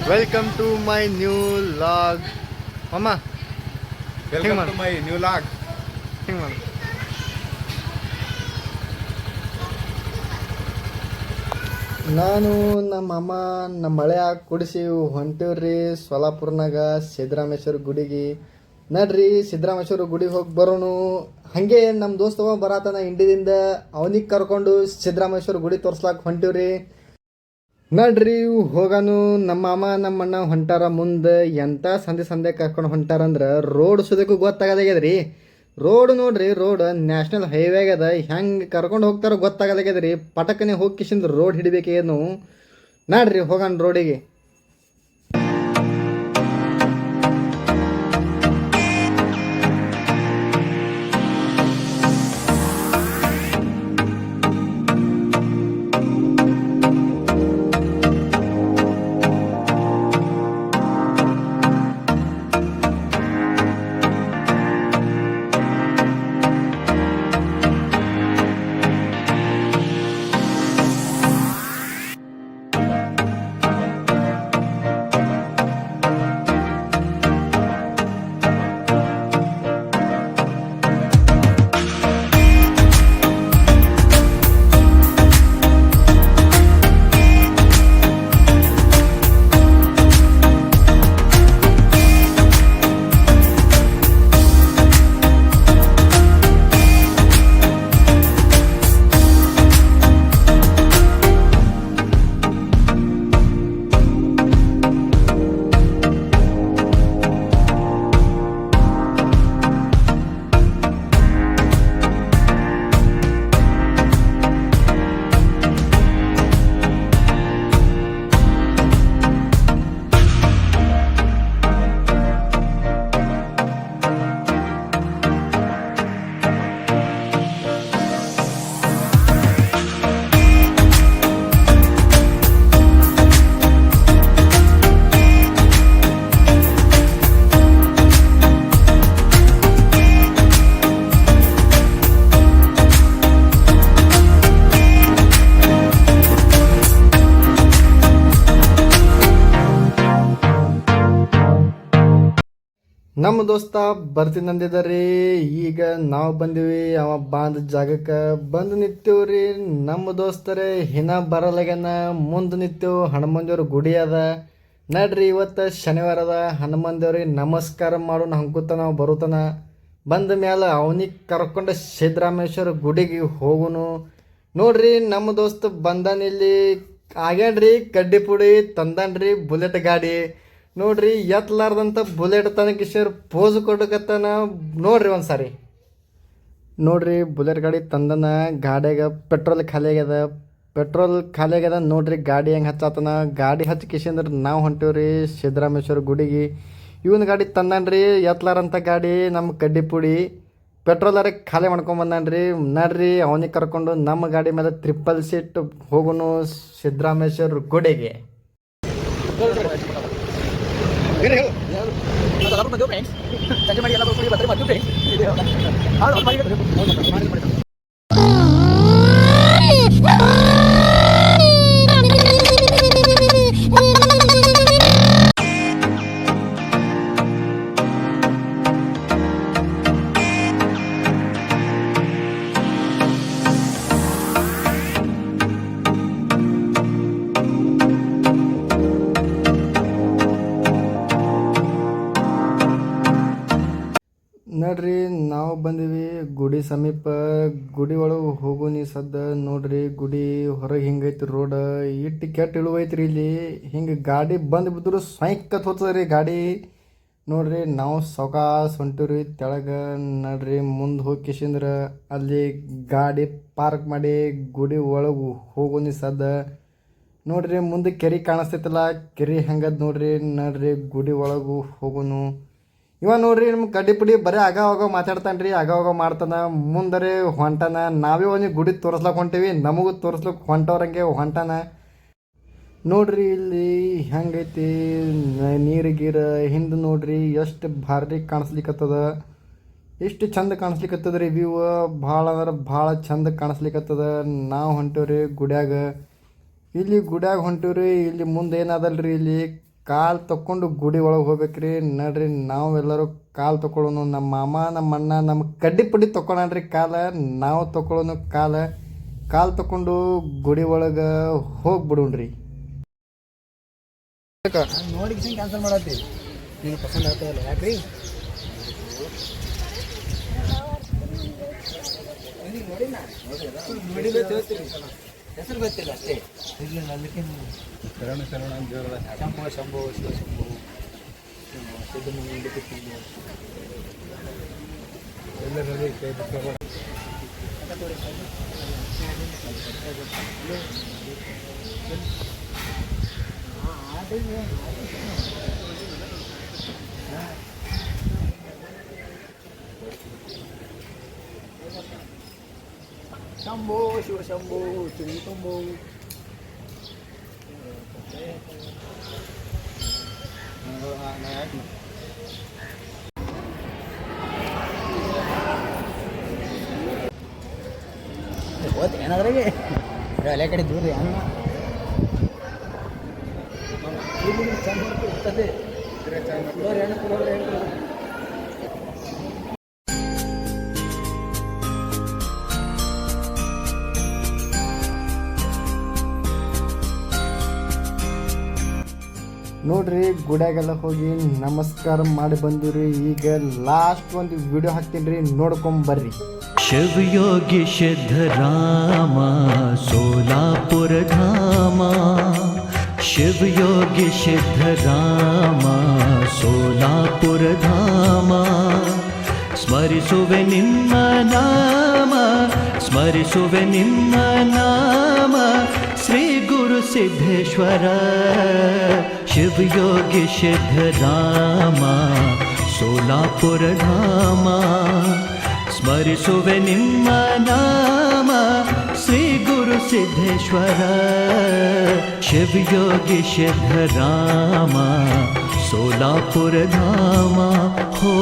Welcome to my new vlog. ಅಮ್ಮ welcome to my new vlog. ಹಿಂಗೆ ಮಾಡು. ನಾನು ನಮ್ಮ ಅಮ್ಮ ನಮ್ಮ ಮಳೆ ಕುಡಿಸಿ ಹೊಂಟಿವ್ರಿ ಸೋಲಾಪುರ್ನಾಗ ಸಿದ್ದರಾಮೇಶ್ವರ ಗುಡಿಗೆ. ನಡ್ರಿ ಸಿದ್ದರಾಮೇಶ್ವರ ಗುಡಿಗೆ ಹೋಗಿ ಬರೋಣ. ಹಾಗೆ ನಮ್ಮ ದೋಸ್ತವ ಬರತನ ಇಂಡಿಯಿಂದ ಅವನಿಗೆ ಕರ್ಕೊಂಡು ಸಿದ್ದರಾಮೇಶ್ವರ ಗುಡಿ ತೋರ್ಸ್ಲಾಕ ಹೊಂಟಿವ್ರಿ. ನಡ್ರಿ ಹೋಗಾನು. ನಮ್ಮ ಮಾಮ ನಮ್ಮ ಅಣ್ಣ ಹೊಂಟಾರ ಮುಂದೆ. ಎಂಥ ಸಂದೆ ಕರ್ಕೊಂಡು ಹೊಂಟಾರಂದ್ರೆ ರೋಡ್ ಸುದಕ್ಕೂ ಗೊತ್ತಾಗದಾಗ್ಯದ್ರಿ. ರೋಡ್ ನೋಡ್ರಿ, ರೋಡ್ ನ್ಯಾಷನಲ್ ಹೈವೇ ಆಗ್ಯದ. ಹೆಂಗೆ ಕರ್ಕೊಂಡು ಹೋಗ್ತಾರೋ ಗೊತ್ತಾಗದಾಗ್ಯದ್ರಿ. ಪಟಕನೆ ಹೋಗಿ ಕಿಶಿಂದ ರೋಡ್ ಹಿಡಿಬೇಕೇನು. ನಡ್ರಿ ಹೋಗೋಣ ರೋಡಿಗೆ. ನಮ್ಮ ದೋಸ್ತ ಬರ್ತೀನಿ ಅಂದಿದ್ದಾರಿ. ಈಗ ನಾವು ಬಂದೀವಿ. ಅವ ಬಾಂದ ಜಾಗಕ್ಕೆ ಬಂದು ನಿಂತೀವ್ರಿ. ನಮ್ಮ ದೋಸ್ತರೇ ಹಿನ ಬರಲಾಗ್ಯಾನ. ಮುಂದೆ ನಿಂತೇವು. ಹನುಮಂದೇವ್ರ ಗುಡಿ ಅದ. ನಡ್ರಿ ಇವತ್ತು ಶನಿವಾರ ಅದ. ಹನುಮಂದೇವ್ರಿಗೆ ನಮಸ್ಕಾರ ಮಾಡೋಣ ಹಂಕುತ್ತ ನಾವು ಬರುತ್ತಾನ. ಬಂದ ಮೇಲೆ ಅವನಿಗೆ ಕರ್ಕೊಂಡು ಸಿದ್ದರಾಮೇಶ್ವರ ಗುಡಿಗೆ ಹೋಗುನು. ನೋಡ್ರಿ ನಮ್ಮ ದೋಸ್ತ ಬಂದಾನಿಲ್ಲಿ. ಆಗ್ಯಾನ್ರಿ ಕಡ್ಡಿ ಪುಡಿ ತಂದಾನ್ರಿ ಬುಲೆಟ್ ಗಾಡಿ. ನೋಡ್ರಿ ಎತ್ತಲಾರ್ದಂಥ ಬುಲೆಟ್ ತನಕಿಶರ್ ಪೋಸ್ ಕೊಡಕತ್ತಾನ. ನೋಡ್ರಿ ಒಂದ್ಸಾರಿ ನೋಡ್ರಿ ಬುಲೆಟ್ ಗಾಡಿ ತಂದನ. ಗಾಡಿಯಾಗ ಪೆಟ್ರೋಲ್ ಖಾಲಿ ಆಗ್ಯದ. ನೋಡ್ರಿ ಗಾಡಿ ಹೆಂಗೆ ಹಚ್ಚಾತನ. ಗಾಡಿ ಹಚ್ಚಿ ಕಿಶಂದ್ರೆ ನಾವು ಹೊಂಟೀವ್ರಿ ಸಿದ್ದರಾಮೇಶ್ವರ ಗುಡಿಗೆ. ಇವನ್ ಗಾಡಿ ತಂದಾನ್ರಿ ಎತ್ತಲಾರಂಥ ಗಾಡಿ. ನಮ್ಮ ಕಡ್ಡಿ ಪುಡಿ ಪೆಟ್ರೋಲರ ಖಾಲಿ ಮಾಡ್ಕೊಂಬಂದಾನ್ರಿ. ನಡ್ರಿ ಅವನಿಗೆ ಕರ್ಕೊಂಡು ನಮ್ಮ ಗಾಡಿ ಮೇಲೆ 3 ಸೀಟ್ ಹೋಗುನು ಸಿದ್ದರಾಮೇಶ್ವರ ಗುಡಿಗೆ. ನೋಡ್ರಿ ನಾವು ಬಂದೀವಿ ಗುಡಿ ಸಮೀಪ. ಗುಡಿ ಒಳಗೆ ಹೋಗೋನಿ ಸದ್ದ. ನೋಡ್ರಿ ಗುಡಿ ಹೊರಗೆ ಹಿಂಗೈತಿ ರೋಡ್. ಇಟ್ಟು ಕೆಟ್ಟ ಇಳುವೈತ್ರಿ ಇಲ್ಲಿ. ಹಿಂಗೆ ಗಾಡಿ ಬಂದು ಬಿದ್ರು ಸ್ವೈಕತ್ ಹೋಗ್ತದ್ರಿ ಗಾಡಿ. ನೋಡ್ರಿ ನಾವು ಸೌಕಾಸ್ ಹೊಂಟಿವ್ರಿ ತೆಳಗೆ. ನೋಡ್ರಿ ಮುಂದೆ ಹೋಗಿ ಕಿಶಂದ್ರೆ ಅಲ್ಲಿ ಗಾಡಿ ಪಾರ್ಕ್ ಮಾಡಿ ಗುಡಿ ಒಳಗೆ ಹೋಗೋನಿ ಸದ್ದ. ನೋಡ್ರಿ ಮುಂದೆ ಕೆರೆ ಕಾಣಿಸ್ತೈತಲ್ಲ, ಕೆರೆ ಹೆಂಗದ್ ನೋಡ್ರಿ ಗುಡಿ ಒಳಗೆ ಹೋಗೋನು. ಇವ ನೋಡ್ರಿ ನಮ್ಮ ಕಡ್ಡಿ ಪುಡಿ ಬರೀ ಆಗ ಮಾತಾಡ್ತಾನ್ರಿ, ಆಗ ಮಾಡ್ತಾನ. ಮುಂದರೆ ಹೊಂಟಾನ. ನಾವೇ ಅವನಿಗೆ ಗುಡಿ ತೋರಿಸ್ಲಕ್ಕೆ ಹೊಂಟೀವಿ, ನಮಗೂ ತೋರಿಸ್ಲಕ್ಕೆ ಹೊಂಟವ್ರಂಗೆ ಹೊಂಟಾನ. ನೋಡ್ರಿ ಇಲ್ಲಿ ಹೆಂಗೈತಿ ನೀರು ಗೀರ. ಹಿಂದೆ ನೋಡ್ರಿ ಎಷ್ಟು ಭಾರಿ ಕಾಣಿಸ್ಲಿಕ್ಕತ್ತದ. ಎಷ್ಟು ಚಂದ ಕಾಣಿಸ್ಲಿಕ್ಕತ್ತದ ರೀ ವ್ಯೂ. ಭಾಳ ಅಂದ್ರೆ ಭಾಳ ಚಂದ ಕಾಣಿಸ್ಲಿಕ್ಕತ್ತದ. ನಾವು ಹೊಂಟೇವ್ರಿ ಗುಡ್ಯಾಗ. ಇಲ್ಲಿ ಗುಡ್ಯಾಗ ಹೊಂಟೀವ್ರಿ. ಇಲ್ಲಿ ಮುಂದೆ ಏನದಲ್ರಿ, ಇಲ್ಲಿ ಕಾಲು ತಕ್ಕೊಂಡು ಗುಡಿ ಒಳಗೆ ಹೋಗ್ಬೇಕ್ರಿ. ನಡ್ರಿ ನಾವೆಲ್ಲರೂ ಕಾಲು ತೊಗೊಳೋನು. ನಮ್ಮ ಮಾಮ ನಮ್ಮ ಅಣ್ಣ ನಮ್ಮ ಕಡ್ಡಿ ಪುಡಿ ತೊಗೊಳಣ್ರಿ ನಾವು ತೊಗೊಳೋನು ಕಾಲು ತೊಗೊಂಡು ಗುಡಿ ಒಳಗೆ ಹೋಗ್ಬಿಡೋಣ್ರಿ. ನೋಡಿ ಕ್ಯಾನ್ಸಲ್ ಮಾಡತ್ತಿ. ನೀನು ಪಸಂದ್ ಆಗ್ತಾ ಇಲ್ಲ ಯಾಕ್ರಿ? ಹೆಸರು ಗೊತ್ತಿಲ್ಲ ಅಷ್ಟೇ. ಶರಣ ಶರಣ ಅಂತ ಹೇಳ್ದ. ಶಂಭೋ ಶಂಭೋ ಶಿವ ಶಂಭೋ ಎಲ್ಲರಲ್ಲಿ ಕೈ ಬಿಟ್ಟು ಶಂಭೋ ಶಿವ ಶಂಭೋ ತುಳಿ ಶಂಭೋ. ಹೋತ್ ಏನಾದ್ರಾಗೆ ಅಲೆ ಕಡೆ ದೂರ ಅನ್ನ ಚಂದ ಇರ್ತದೆ. ನೋಡ್ರಿ ಗುಡಿಯಾಗೆಲ್ಲ ಹೋಗಿ ನಮಸ್ಕಾರ ಮಾಡಿ ಬಂದಿವ್ರಿ. ಈಗ ಲಾಸ್ಟ್ ಒಂದು ವಿಡಿಯೋ ಹಾಕ್ತೀನಿ ರೀ, ನೋಡ್ಕೊಂಬರ್ರಿ. शिवयोगी सिद्धराम सोलापुर धाम. शिवयोगी सिद्धराम सोलापुर धाम. स्मरिसुवे निम्म नाम स्मरिसुवे निम्म नाम श्री गुरु सिद्धेश्वर. शिवयोगी सिद्धराम सोलापुर धाम. स्मरिसुवे निम्म नाम श्री गुरु सिद्धेश्वर. शिवयोगी सिद्धराम सोलापुर धाम. हो